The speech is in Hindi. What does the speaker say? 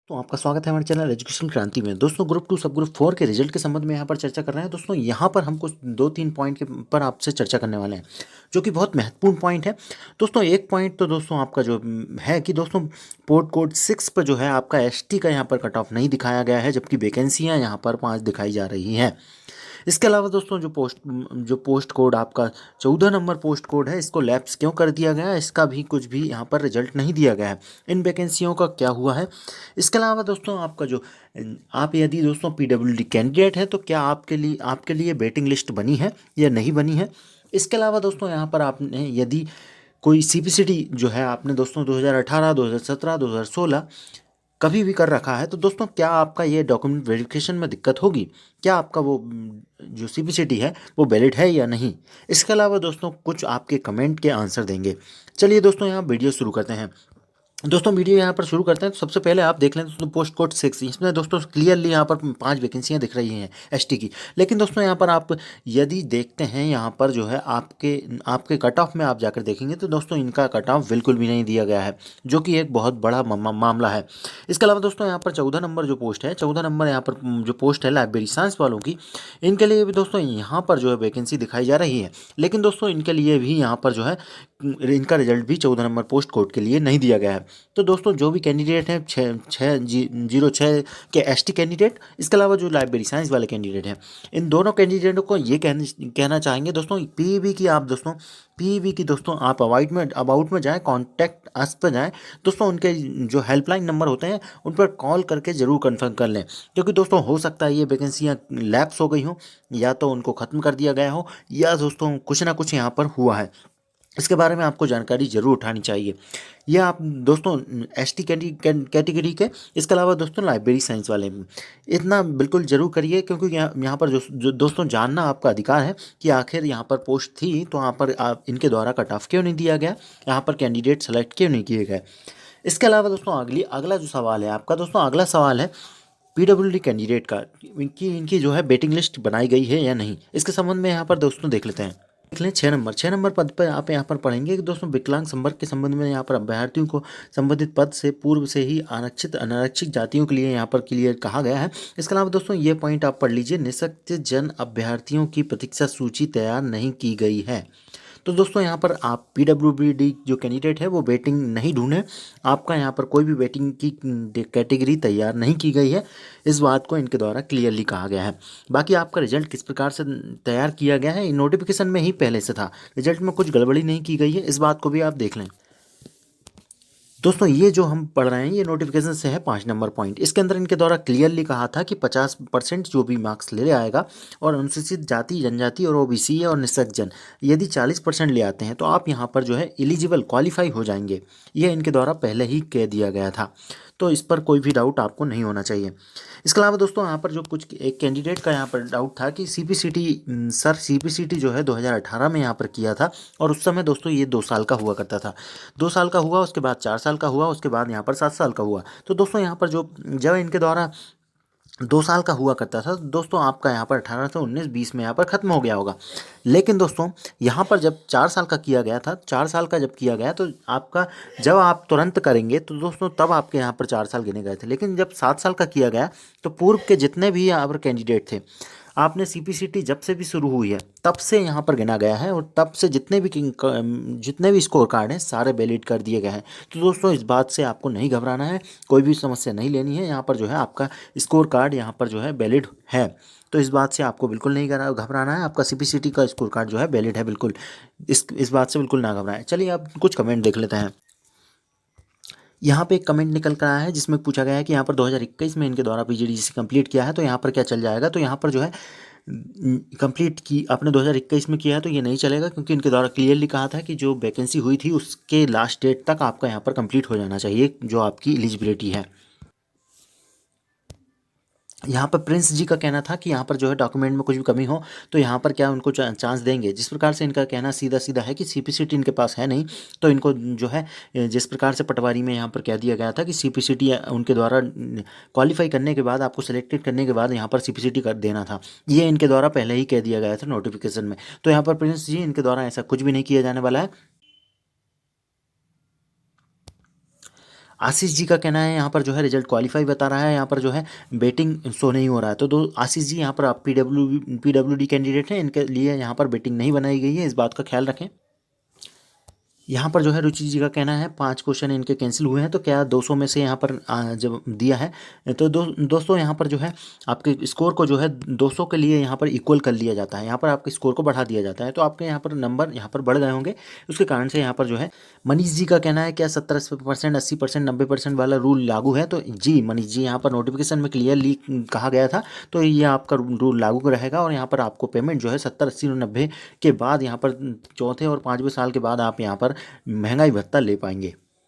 तो आपका स्वागत है हमारे चैनल एजुकेशन क्रांति में। दोस्तों ग्रुप 2 सब ग्रुप 4 के रिजल्ट के संबंध में यहाँ पर चर्चा कर रहे हैं। दोस्तों यहाँ पर हम कुछ 2-3 पॉइंट के पर आपसे चर्चा करने वाले हैं जो कि बहुत महत्वपूर्ण पॉइंट है। दोस्तों एक पॉइंट तो दोस्तों आपका जो है कि दोस्तों पोर्ट कोड 6 पर जो है आपका एसटी का यहाँ पर कट ऑफ नहीं दिखाया गया है, जबकि वैकेंसियाँ यहाँ पर 5 दिखाई जा रही हैं। इसके अलावा दोस्तों जो पोस्ट कोड आपका 14 नंबर पोस्ट कोड है, इसको लैप्स क्यों कर दिया गया है, इसका भी कुछ भी यहाँ पर रिजल्ट नहीं दिया गया है। इन वैकेंसियों का क्या हुआ है। इसके अलावा दोस्तों आपका जो आप यदि दोस्तों पीडब्ल्यूडी कैंडिडेट है तो क्या आपके लिए वेटिंग लिस्ट बनी है या नहीं बनी है। इसके अलावा दोस्तों यहाँ पर आपने यदि कोई सीपीसीटी जो है आपने दोस्तों 2018, 2017, 2016 कभी भी कर रखा है तो दोस्तों क्या आपका ये डॉक्यूमेंट वेरिफिकेशन में दिक्कत होगी, क्या आपका वो जो सीपीसीटी है वो वैलिड है या नहीं। इसके अलावा दोस्तों कुछ आपके कमेंट के आंसर देंगे। चलिए दोस्तों यहाँ वीडियो शुरू करते हैं। दोस्तों वीडियो यहाँ पर शुरू करते हैं तो सबसे पहले आप देख लें दोस्तों पोस्ट कोड 6, इसमें दोस्तों क्लियरली यहाँ पर 5 वैकेंसियाँ दिख रही हैं एसटी की। लेकिन दोस्तों यहाँ पर आप यदि देखते हैं यहाँ पर जो है आपके आपके कट ऑफ में आप जाकर देखेंगे तो दोस्तों इनका कट ऑफ बिल्कुल भी नहीं दिया गया है, जो कि एक बहुत बड़ा मामला है। इसके अलावा दोस्तों यहाँ पर 14 नंबर जो पोस्ट है, 14 नंबर यहाँ पर जो पोस्ट है लाइब्रेरी साइंस वालों की, इनके लिए भी दोस्तों यहाँ पर जो है वैकेंसी दिखाई जा रही है। लेकिन दोस्तों इनके लिए भी यहाँ पर जो है इनका रिजल्ट भी 14 नंबर पोस्ट कोड के लिए नहीं दिया गया है। तो दोस्तों जो भी कैंडिडेट हैं 06 के एसटी कैंडिडेट, इसके अलावा जो लाइब्रेरी साइंस वाले कैंडिडेट हैं, इन दोनों कैंडिडेटों को ये कहना चाहेंगे दोस्तों पीईबी की दोस्तों आप अबाउट में जाएँ, कॉन्टैक्ट अस पर जाएँ। दोस्तों उनके जो हेल्पलाइन नंबर होते हैं उन पर कॉल करके ज़रूर कन्फर्म कर लें, क्योंकि दोस्तों हो सकता है ये वैकेंसियाँ लैप्स हो गई हों, या तो उनको ख़त्म कर दिया गया हो, या दोस्तों कुछ ना कुछ यहाँ पर हुआ है। इसके बारे में आपको जानकारी ज़रूर उठानी चाहिए। यह आप दोस्तों एसटी कैटेगरी के, इसके अलावा दोस्तों लाइब्रेरी साइंस वाले भी इतना बिल्कुल ज़रूर करिए, क्योंकि यहाँ पर जो दोस्तों जानना आपका अधिकार है कि आखिर यहाँ पर पोस्ट थी तो यहाँ पर आप इनके द्वारा कट ऑफ क्यों नहीं दिया गया, यहाँ पर कैंडिडेट सेलेक्ट क्यों नहीं किए गए। इसके अलावा दोस्तों अगला जो सवाल है आपका, दोस्तों अगला सवाल है पीडब्ल्यूडी कैंडिडेट का, इनकी जो है वेटिंग लिस्ट बनाई गई है या नहीं। इसके संबंध में यहाँ पर दोस्तों देख लेते हैं। देख लें 6 नंबर पद पर आप यहाँ पर पढ़ेंगे कि दोस्तों विकलांग संवर्ग के संबंध में यहाँ पर अभ्यर्थियों को संबंधित पद से पूर्व से ही अनारक्षित जातियों के लिए यहाँ पर क्लियर कहा गया है। इसके अलावा दोस्तों ये पॉइंट आप पढ़ लीजिए, निःशक्त जन अभ्यर्थियों की प्रतीक्षा सूची तैयार नहीं की गई है। तो दोस्तों यहाँ पर आप पीडब्ल्यूडी जो कैंडिडेट है वो वेटिंग नहीं ढूंढें, आपका यहाँ पर कोई भी वेटिंग की कैटेगरी तैयार नहीं की गई है, इस बात को इनके द्वारा क्लियरली कहा गया है। बाकी आपका रिजल्ट किस प्रकार से तैयार किया गया है, नोटिफिकेशन में ही पहले से था, रिजल्ट में कुछ गड़बड़ी नहीं की गई है, इस बात को भी आप देख लें। दोस्तों ये जो हम पढ़ रहे हैं ये नोटिफिकेशन से है 5 नंबर पॉइंट। इसके अंदर इनके द्वारा क्लियरली कहा था कि 50% जो भी मार्क्स ले आएगा, और अनुसूचित जाति जनजाति और ओबीसी और निःशक्त जन यदि 40% ले आते हैं तो आप यहाँ पर जो है एलिजिबल क्वालिफाई हो जाएंगे। ये इनके द्वारा पहले ही कह दिया गया था, तो इस पर कोई भी डाउट आपको नहीं होना चाहिए। इसके अलावा दोस्तों यहाँ पर जो कुछ एक कैंडिडेट का यहाँ पर डाउट था कि सीपीसीटी जो है 2018 में यहाँ पर किया था, और उस समय दोस्तों ये 2 साल का हुआ करता था। 2 साल का हुआ, उसके बाद 4 साल का हुआ, उसके बाद यहाँ पर 7 साल का हुआ। तो दोस्तों यहाँ पर जब इनके द्वारा 2 साल का हुआ करता था दोस्तों, आपका यहाँ पर 18 से 19-20 में यहाँ पर ख़त्म हो गया होगा। लेकिन दोस्तों यहाँ पर जब 4 साल का किया गया था, 4 साल का जब किया गया तो आपका जब आप तुरंत करेंगे तो दोस्तों तब आपके यहाँ पर 4 साल गिने गए थे। लेकिन जब 7 साल का किया गया तो पूर्व के जितने भी यहाँ पर कैंडिडेट थे, आपने सीपीसीटी जब से भी शुरू हुई है तब से यहाँ पर गिना गया है, और तब से जितने भी स्कोर कार्ड हैं सारे वैलिड कर दिए गए हैं। तो दोस्तों इस बात से आपको नहीं घबराना है, कोई भी समस्या नहीं लेनी है। यहाँ पर जो है आपका स्कोर कार्ड यहाँ पर जो है वैलिड है, तो इस बात से आपको बिल्कुल नहीं घबराना है। आपका सीपीसीटी का स्कोर कार्ड जो है वैलिड है, बिल्कुल इस बात से बिल्कुल ना घबराएं। चलिए आप कुछ कमेंट देख लेते हैं। यहाँ पे एक कमेंट निकल कर आया है जिसमें पूछा गया है कि यहाँ पर 2021 में इनके द्वारा पीजीडीसी कंप्लीट किया है तो यहाँ पर क्या चल जाएगा। तो यहाँ पर जो है कंप्लीट की आपने 2021 में किया है तो ये नहीं चलेगा, क्योंकि इनके द्वारा क्लियरली कहा था कि जो वैकेंसी हुई थी उसके लास्ट डेट तक आपका यहाँ पर कंप्लीट हो जाना चाहिए जो आपकी एलिजिबिलिटी है। यहाँ पर प्रिंस जी का कहना था कि यहाँ पर जो है डॉक्यूमेंट में कुछ भी कमी हो तो यहाँ पर क्या उनको चांस देंगे। जिस प्रकार से इनका कहना सीधा सीधा है कि सीपीसीटी इनके पास है नहीं, तो इनको जो है जिस प्रकार से पटवारी में यहाँ पर कह दिया गया था कि सीपीसीटी उनके द्वारा क्वालिफाई करने के बाद, आपको सिलेक्टेड करने के बाद यहाँ पर सीपीसीटी कर देना था, ये इनके द्वारा पहले ही कह दिया गया था नोटिफिकेशन में। तो यहाँ पर प्रिंस जी इनके द्वारा ऐसा कुछ भी नहीं किया जाने वाला है। आशीष जी का कहना है यहाँ पर जो है रिजल्ट क्वालिफाई बता रहा है, यहाँ पर जो है बेटिंग शो नहीं हो रहा है। तो दो आशीष जी यहाँ पर आप पीडब्ल्यूडी कैंडिडेट हैं, इनके लिए यहाँ पर बेटिंग नहीं बनाई गई है, इस बात का ख्याल रखें। यहाँ पर जो है रुचि जी का कहना है 5 क्वेश्चन इनके कैंसिल हुए हैं, तो क्या 200 में से यहाँ पर जब दिया है तो दोस्तों यहाँ पर जो है आपके स्कोर को जो है 200 के लिए यहाँ पर इक्वल कर लिया जाता है, यहाँ पर आपके स्कोर को बढ़ा दिया जाता है, तो आपके यहाँ पर नंबर यहाँ पर बढ़ गए होंगे, उसके कारण से यहाँ पर जो है। मनीष जी का कहना है क्या 70%, 80%, 90% वाला रूल लागू है? तो जी मनीष जी, यहाँ पर नोटिफिकेशन में क्लियरली कहा गया था, तो ये आपका रूल लागू रहेगा और यहाँ पर आपको पेमेंट जो है 70, 80 और 90 के बाद यहाँ पर चौथे और 5वें साल के बाद आप यहाँ पर महंगाई भत्ता ले पाएंगे।